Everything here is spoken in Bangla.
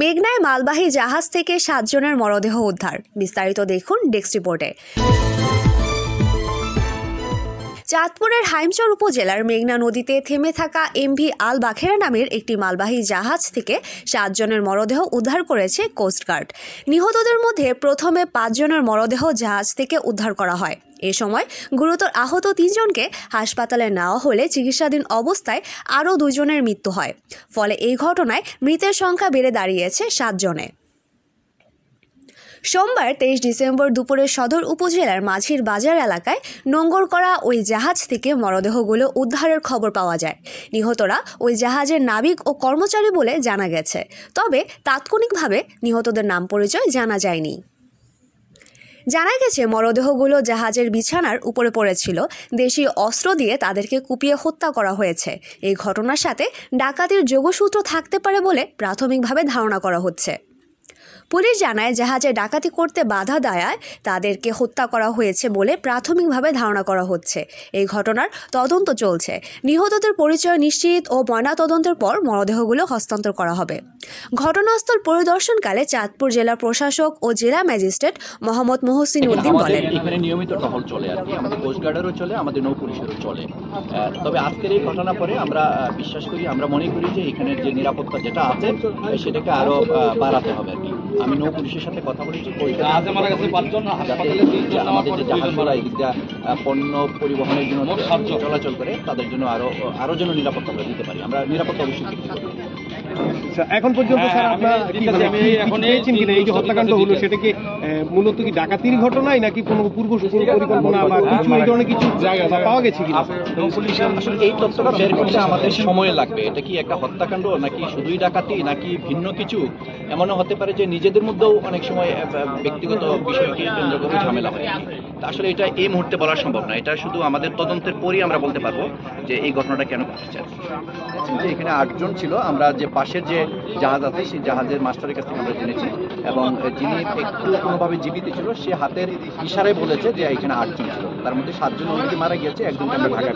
মেঘনায় মালবাহী জাহাজ থেকে 7 জনের মরদেহ উদ্ধার। বিস্তারিত দেখুন ডেস্ক রিপোর্টে। চাঁদপুরের হাইমচর উপজেলার মেঘনা নদীতে থেমে থাকা এমভি আল বাখেরা নামের একটি মালবাহী জাহাজ থেকে 7 জনের মরদেহ উদ্ধার করেছে কোস্টগার্ড। নিহতদের মধ্যে প্রথমে 5 জনের মরদেহ জাহাজ থেকে উদ্ধার করা হয়। এ সময় গুরুতর আহত 3 জনকে হাসপাতালে নেওয়া হলে চিকিৎসাধীন অবস্থায় আরও 2 জনের মৃত্যু হয়। ফলে এই ঘটনায় মৃতের সংখ্যা বেড়ে দাঁড়িয়েছে 7 জনে। সোমবার 23 ডিসেম্বর দুপুরে সদর উপজেলার মাঝির বাজার এলাকায় নোঙর করা ওই জাহাজ থেকে মরদেহগুলো উদ্ধারের খবর পাওয়া যায়। নিহতরা ওই জাহাজের নাবিক ও কর্মচারী বলে জানা গেছে, তবে তাৎক্ষণিকভাবে নিহতদের নাম পরিচয় জানা যায়নি। জানা গেছে মরদেহগুলো জাহাজের বিছানার উপরে পড়েছিল। দেশীয় অস্ত্র দিয়ে তাদেরকে কুপিয়ে হত্যা করা হয়েছে। এই ঘটনার সাথে ডাকাতির যোগসূত্র থাকতে পারে বলে প্রাথমিকভাবে ধারণা করা হচ্ছে। পুলিশ জানায় জাহাজে ডাকাতি করতে বাধা দেওয়ায় তাদেরকে হত্যা করা হয়েছে বলে প্রাথমিকভাবে ধারণা করা হচ্ছে। এই ঘটনার তদন্ত চলছে। নিহতদের পরিচয় নিশ্চিত ও ময়নাতদন্তের পর মরদেহগুলো হস্তান্তর করা হবে। ঘটনাস্থল পরিদর্শনকালে চাঁদপুর জেলা প্রশাসক ও জেলা ম্যাজিস্ট্রেট মোহাম্মদ মহসিন উদ্দিন বলেন, এখানে নিয়মিত টহল চলে আর কি, আমাদের কোস্টগার্ডেরও চলে, আমাদের নৌ পুলিশেরও চলে। তবে আজকের এই ঘটনা পরে আমরা বিশ্বাস করি, আমরা মনে করি যে এখানের যে নিরাপত্তা যেটা আছে সেটাকে আরো বাড়াতে হবে আর কি। আমি নৌ পুলিশের সাথে কথা বলেছি, আমাদের যে জাহাজগুলো এদিকটা পণ্য পরিবহনের জন্য চলাচল করে তাদের জন্য আরো যেন নিরাপত্তা আমরা দিতে পারি। আমরা নিরাপত্তা অবশ্যই বৃদ্ধি করি। এখন পর্যন্ত স্যার আপনারা এই যে হত্যাকাণ্ড হলো সেটা কি মূলত কি ডাকাতির ঘটনায় নাকি কোনো পূর্ব পরিকল্পনা বা কিছু এই ধরনের কিছু পাওয়া গেছে কিনা? আসলে এই তথ্যটা বের করতে আমাদের সময় লাগবে। এটা কি একটা হত্যাকাণ্ড নাকি শুধুই ডাকাতি নাকি ভিন্ন কিছু? এমনও হতে পারে যে নিজেদের মধ্যেও অনেক সময় ব্যক্তিগত বিষয়কে কেন্দ্র করে ঝামেলা হয়। আসলে এটা এই মুহূর্তে বলা সম্ভব না। এটা শুধু আমাদের তদন্তের পরই আমরা বলতে পারবো যে এই ঘটনাটা কেন ঘটেছে। যে এখানে 8 জন ছিল, আমরা যে পাশের যে জাহাজ আছে সেই জাহাজের মাস্টারের কাছ থেকে আমরা জেনেছি, এবং যিনি একটু কোনোভাবে জীবিত ছিল সে হাতের ইশারায় বলেছে যে এখানে 8 জন ছিল, তার মধ্যে 7 জন অলরেডি মারা গিয়েছে, একজনকে আমরা ঢাকা